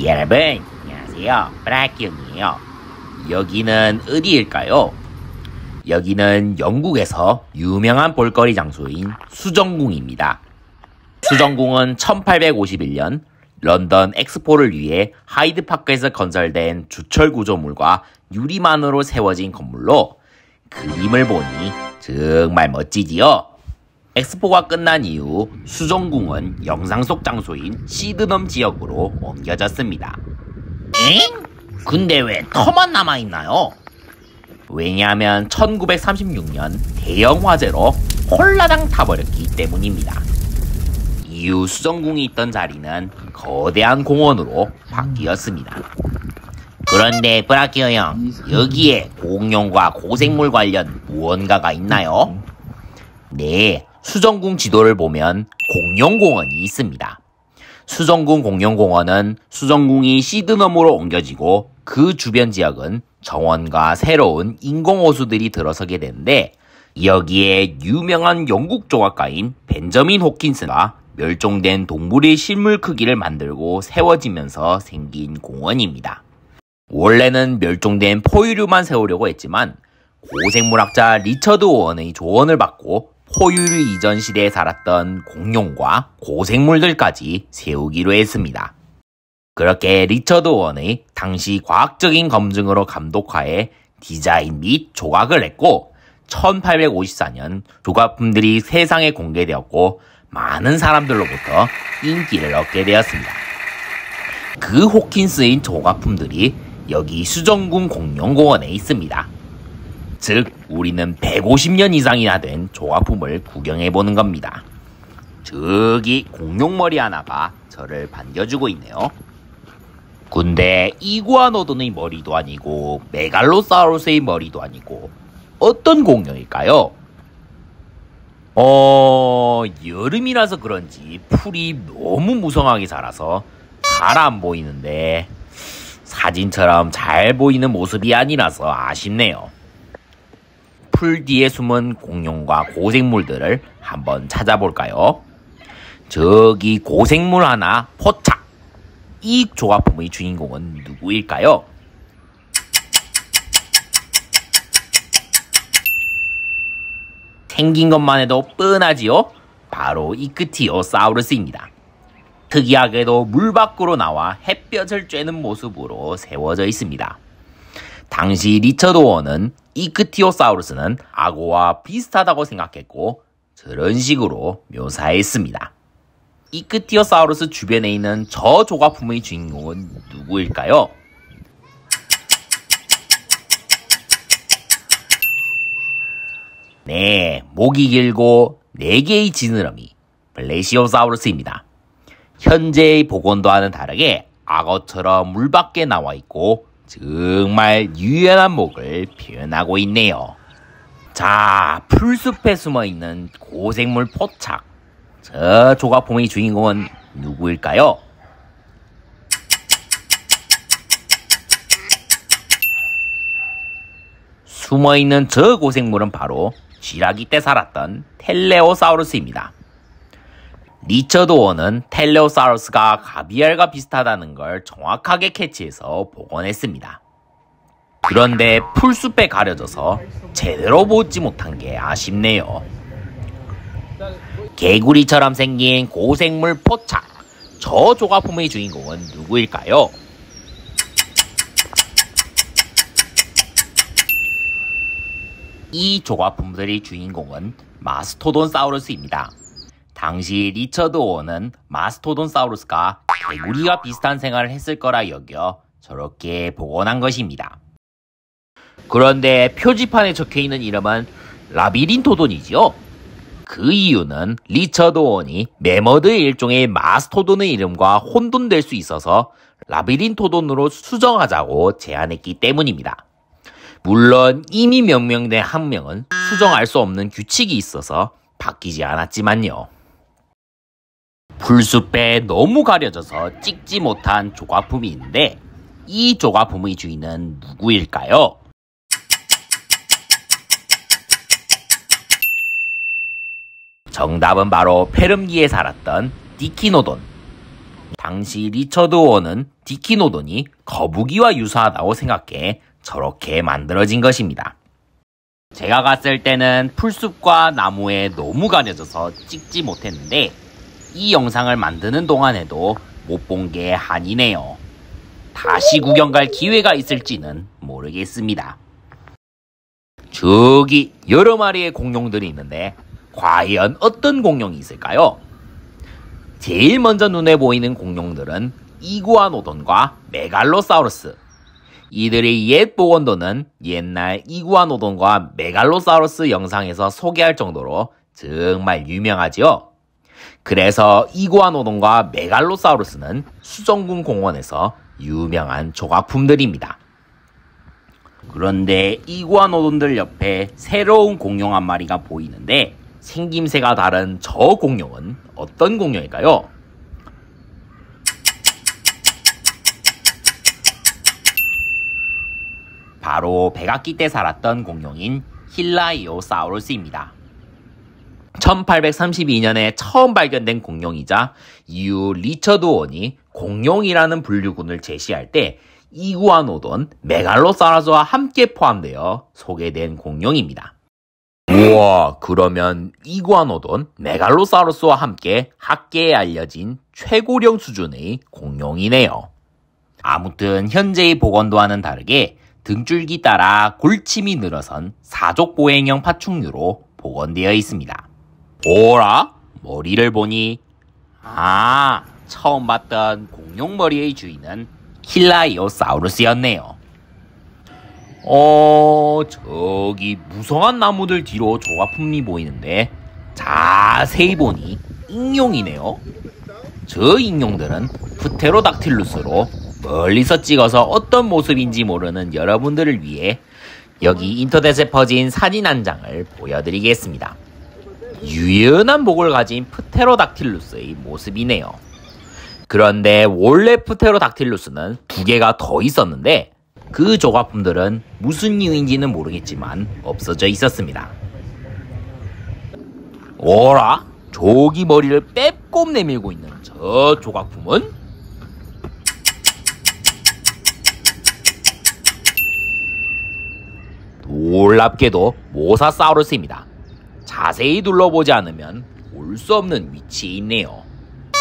여러분, 안녕하세요. 브라키언이에요. 여기는 어디일까요? 여기는 영국에서 유명한 볼거리 장소인 수정궁입니다. 수정궁은 1851년 런던 엑스포를 위해 하이드파크에서 건설된 주철 구조물과 유리만으로 세워진 건물로 그림을 보니 정말 멋지지요? 엑스포가 끝난 이후 수정궁은 영상 속 장소인 시드넘 지역으로 옮겨졌습니다. 엥? 근데 왜 터만 남아있나요? 왜냐하면 1936년 대형 화재로 홀라당 타버렸기 때문입니다. 이후 수정궁이 있던 자리는 거대한 공원으로 바뀌었습니다. 그런데 브라키오 형, 여기에 공룡과 고생물 관련 무언가가 있나요? 네, 수정궁 지도를 보면 공룡공원이 있습니다. 수정궁 공룡공원은 수정궁이 시드넘으로 옮겨지고 그 주변 지역은 정원과 새로운 인공호수들이 들어서게 되는데, 여기에 유명한 영국 조각가인 벤저민 호킨스가 멸종된 동물의 실물 크기를 만들고 세워지면서 생긴 공원입니다. 원래는 멸종된 포유류만 세우려고 했지만 고생물학자 리처드 오원의 조언을 받고 포유류 이전 시대에 살았던 공룡과 고생물들까지 세우기로 했습니다. 그렇게 리처드 오원의 당시 과학적인 검증으로 감독하에 디자인 및 조각을 했고, 1854년 조각품들이 세상에 공개되었고 많은 사람들로부터 인기를 얻게 되었습니다. 그 호킨스의 조각품들이 여기 수정궁 공룡공원에 있습니다. 즉, 우리는 150년 이상이나 된 조각품을 구경해보는 겁니다. 저기 공룡머리 하나가 저를 반겨주고 있네요. 근데 이구아노돈의 머리도 아니고 메갈로사우루스의 머리도 아니고 어떤 공룡일까요? 여름이라서 그런지 풀이 너무 무성하게 자라서 잘 안 보이는데 사진처럼 잘 보이는 모습이 아니라서 아쉽네요. 풀 뒤에 숨은 공룡과 고생물들을 한번 찾아볼까요? 저기 고생물 하나 포착! 이 조각품의 주인공은 누구일까요? 생긴 것만 해도 뻔하지요? 바로 이크티오사우루스입니다. 특이하게도 물 밖으로 나와 햇볕을 쬐는 모습으로 세워져 있습니다. 당시 리처드 오원은 이크티오사우루스는 악어와 비슷하다고 생각했고 저런 식으로 묘사했습니다. 이크티오사우루스 주변에 있는 저 조각품의 주인공은 누구일까요? 네, 목이 길고 4개의 지느러미 플레시오사우루스입니다. 현재의 복원도와는 다르게 악어처럼 물 밖에 나와 있고 정말 유연한 목을 표현하고 있네요. 자, 풀숲에 숨어있는 고생물 포착. 저 조각품의 주인공은 누구일까요? 숨어있는 저 고생물은 바로 쥐라기 때 살았던 텔레오사우루스입니다. 리처드 오원은 텔레오사우루스가 가비알과 비슷하다는 걸 정확하게 캐치해서 복원했습니다. 그런데 풀숲에 가려져서 제대로 보지 못한 게 아쉽네요. 개구리처럼 생긴 고생물 포착. 저 조각품의 주인공은 누구일까요? 이 조각품들의 주인공은 마스토돈사우루스입니다. 당시 리처드 오원은 마스토돈사우루스가 개구리와 비슷한 생활을 했을 거라 여겨 저렇게 복원한 것입니다. 그런데 표지판에 적혀있는 이름은 라비린토돈이지요? 그 이유는 리처드 오원이 매머드의 일종의 마스토돈의 이름과 혼돈될 수 있어서 라비린토돈으로 수정하자고 제안했기 때문입니다. 물론 이미 명명된 학명은 수정할 수 없는 규칙이 있어서 바뀌지 않았지만요. 풀숲에 너무 가려져서 찍지 못한 조각품이 있는데 이 조각품의 주인은 누구일까요? 정답은 바로 페름기에 살았던 디키노돈. 당시 리처드 오어는 디키노돈이 거북이와 유사하다고 생각해 저렇게 만들어진 것입니다. 제가 갔을 때는 풀숲과 나무에 너무 가려져서 찍지 못했는데 이 영상을 만드는 동안에도 못 본 게 한이네요. 다시 구경 갈 기회가 있을지는 모르겠습니다. 저기 여러 마리의 공룡들이 있는데 과연 어떤 공룡이 있을까요? 제일 먼저 눈에 보이는 공룡들은 이구아노돈과 메갈로사우루스. 이들의 옛 복원도는 옛날 이구아노돈과 메갈로사우루스 영상에서 소개할 정도로 정말 유명하지요. 그래서 이구아노돈과 메갈로사우루스는 수정군 공원에서 유명한 조각품들입니다. 그런데 이구아노돈들 옆에 새로운 공룡 한 마리가 보이는데 생김새가 다른 저 공룡은 어떤 공룡일까요? 바로 백악기 때 살았던 공룡인 힐라이오사우루스입니다. 1832년에 처음 발견된 공룡이자 이후 리처드 오원이 공룡이라는 분류군을 제시할 때 이구아노돈, 메갈로사우루스와 함께 포함되어 소개된 공룡입니다. 우와, 그러면 이구아노돈, 메갈로사우루스와 함께 학계에 알려진 최고령 수준의 공룡이네요. 아무튼 현재의 복원도와는 다르게 등줄기 따라 골침이 늘어선 사족보행형 파충류로 복원되어 있습니다. 오라? 머리를 보니 처음 봤던 공룡 머리의 주인은 힐라이오사우루스였네요. 저기 무성한 나무들 뒤로 조각품이 보이는데 자세히 보니 익룡이네요. 저 익룡들은 프테로닥틸루스로 멀리서 찍어서 어떤 모습인지 모르는 여러분들을 위해 여기 인터넷에 퍼진 사진 한 장을 보여드리겠습니다. 유연한 목을 가진 프테로닥틸루스의 모습이네요. 그런데 원래 프테로닥틸루스는 두 개가 더 있었는데 그 조각품들은 무슨 이유인지는 모르겠지만 없어져 있었습니다. 오라? 저기 머리를 빼꼼 내밀고 있는 저 조각품은? 놀랍게도 모사사우루스입니다. 자세히 둘러보지 않으면 볼 수 없는 위치에 있네요.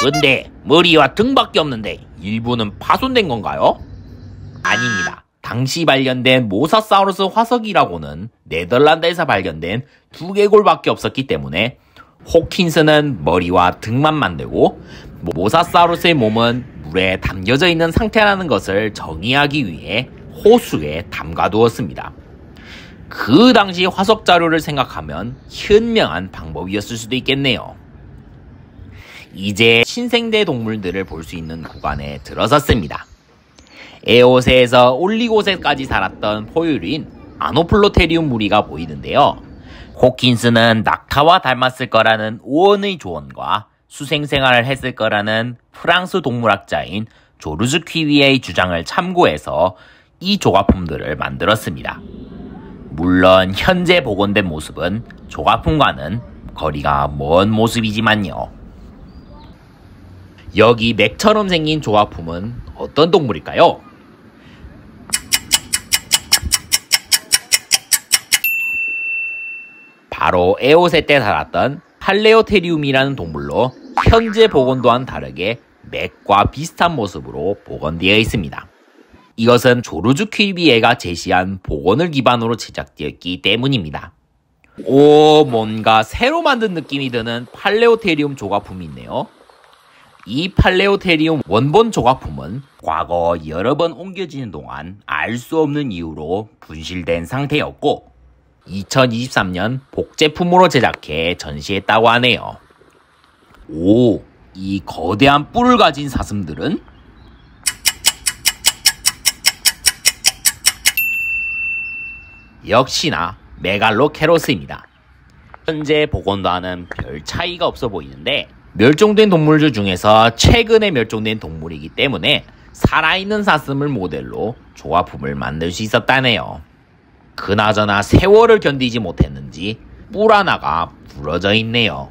근데 머리와 등밖에 없는데 일부는 파손된 건가요? 아닙니다. 당시 발견된 모사사우루스 화석이라고는 네덜란드에서 발견된 두개골밖에 없었기 때문에 호킨스는 머리와 등만 만들고 모사사우루스의 몸은 물에 담겨져 있는 상태라는 것을 정의하기 위해 호수에 담가두었습니다. 그 당시 화석 자료를 생각하면 현명한 방법이었을 수도 있겠네요. 이제 신생대 동물들을 볼 수 있는 구간에 들어섰습니다. 에오세에서 올리고세까지 살았던 포유류인 아노플로테리움 무리가 보이는데요. 호킨스는 낙타와 닮았을 거라는 오원의 조언과 수생생활을 했을 거라는 프랑스 동물학자인 조르주 퀴비에의 주장을 참고해서 이 조각품들을 만들었습니다. 물론 현재 복원된 모습은 조각품과는 거리가 먼 모습이지만요. 여기 맥처럼 생긴 조각품은 어떤 동물일까요? 바로 에오세 때 살았던 팔레오테리움이라는 동물로 현재 복원도와는 다르게 맥과 비슷한 모습으로 복원되어 있습니다. 이것은 조르주 퀴비에가 제시한 복원을 기반으로 제작되었기 때문입니다. 뭔가 새로 만든 느낌이 드는 팔레오테리움 조각품이 있네요. 이 팔레오테리움 원본 조각품은 과거 여러 번 옮겨지는 동안 알 수 없는 이유로 분실된 상태였고 2023년 복제품으로 제작해 전시했다고 하네요. 이 거대한 뿔을 가진 사슴들은? 역시나 메갈로케로스입니다. 현재 복원도와는 별 차이가 없어 보이는데 멸종된 동물들 중에서 최근에 멸종된 동물이기 때문에 살아있는 사슴을 모델로 조화품을 만들 수 있었다네요. 그나저나 세월을 견디지 못했는지 뿔 하나가 부러져 있네요.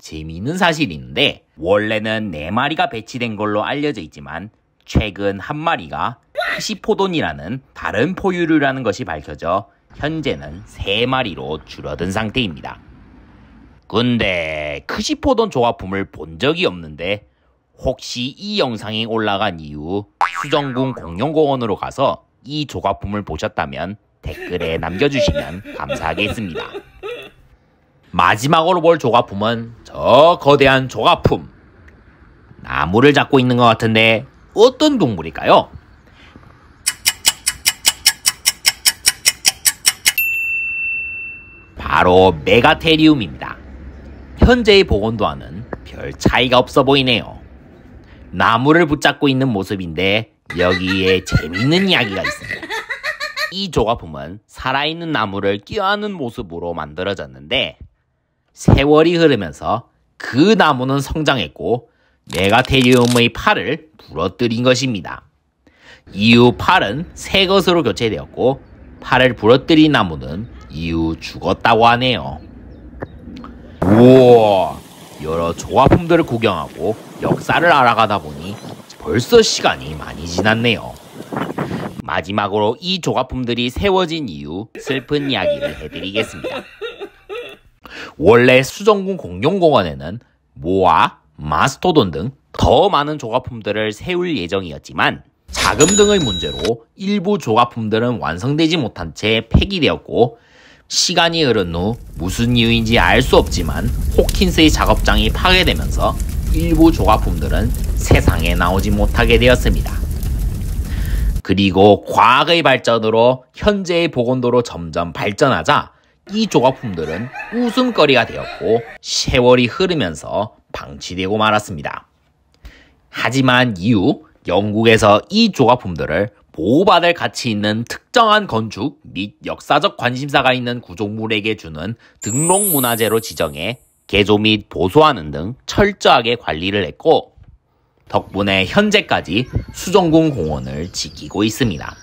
재미있는 사실이 있는데 원래는 4마리가 배치된 걸로 알려져 있지만 최근 한 마리가 크시포돈이라는 다른 포유류라는 것이 밝혀져 현재는 3마리로 줄어든 상태입니다. 근데 크시포돈 조화품을 본 적이 없는데 혹시 이 영상이 올라간 이후 수정궁 공룡공원으로 가서 이 조화품을 보셨다면 댓글에 남겨주시면 감사하겠습니다. 마지막으로 볼 조화품은 저 거대한 조화품. 나무를 잡고 있는 것 같은데 어떤 동물일까요? 바로 메가테리움입니다. 현재의 복원도와는 별 차이가 없어 보이네요. 나무를 붙잡고 있는 모습인데 여기에 재밌는 이야기가 있습니다. 이 조각품은 살아있는 나무를 껴안은 모습으로 만들어졌는데 세월이 흐르면서 그 나무는 성장했고 메가테리움의 팔을 부러뜨린 것입니다. 이후 팔은 새 것으로 교체되었고 팔을 부러뜨린 나무는 이후 죽었다고 하네요. 우와, 여러 조화품들을 구경하고 역사를 알아가다 보니 벌써 시간이 많이 지났네요. 마지막으로 이 조각품들이 세워진 이유 슬픈 이야기를 해드리겠습니다. 원래 수정궁 공룡공원에는 모아, 마스토돈 등 더 많은 조각품들을 세울 예정이었지만 자금 등의 문제로 일부 조각품들은 완성되지 못한 채 폐기되었고 시간이 흐른 후 무슨 이유인지 알 수 없지만 호킨스의 작업장이 파괴되면서 일부 조각품들은 세상에 나오지 못하게 되었습니다. 그리고 과학의 발전으로 현재의 복원도로 점점 발전하자 이 조각품들은 웃음거리가 되었고 세월이 흐르면서 방치되고 말았습니다. 하지만 이후 영국에서 이 조각품들을 보호받을 가치 있는 특정한 건축 및 역사적 관심사가 있는 구조물에게 주는 등록문화재로 지정해 개조 및 보수하는 등 철저하게 관리를 했고 덕분에 현재까지 수정궁 공원을 지키고 있습니다.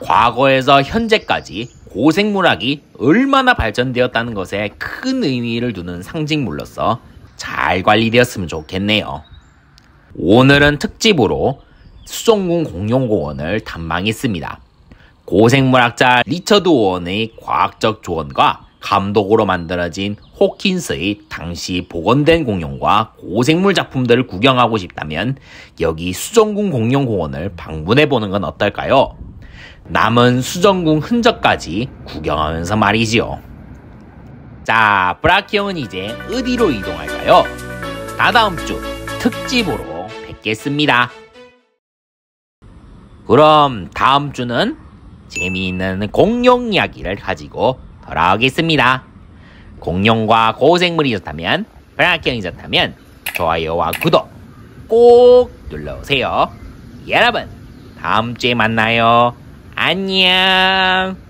과거에서 현재까지 고생물학이 얼마나 발전되었다는 것에 큰 의미를 두는 상징물로서 잘 관리되었으면 좋겠네요. 오늘은 특집으로 수정궁 공룡공원을 탐방했습니다. 고생물학자 리처드 오원의 과학적 조언과 감독으로 만들어진 호킨스의 당시 복원된 공룡과 고생물 작품들을 구경하고 싶다면 여기 수정궁 공룡공원을 방문해보는 건 어떨까요? 남은 수정궁 흔적까지 구경하면서 말이지요. 자, 브라키 형은 이제 어디로 이동할까요? 다다음 주 특집으로 뵙겠습니다. 그럼 다음 주는 재미있는 공룡 이야기를 가지고 돌아오겠습니다. 공룡과 고생물이 좋다면, 브라키 형이 좋다면 좋아요와 구독 꼭 눌러오세요. 여러분, 다음 주에 만나요. 안녕.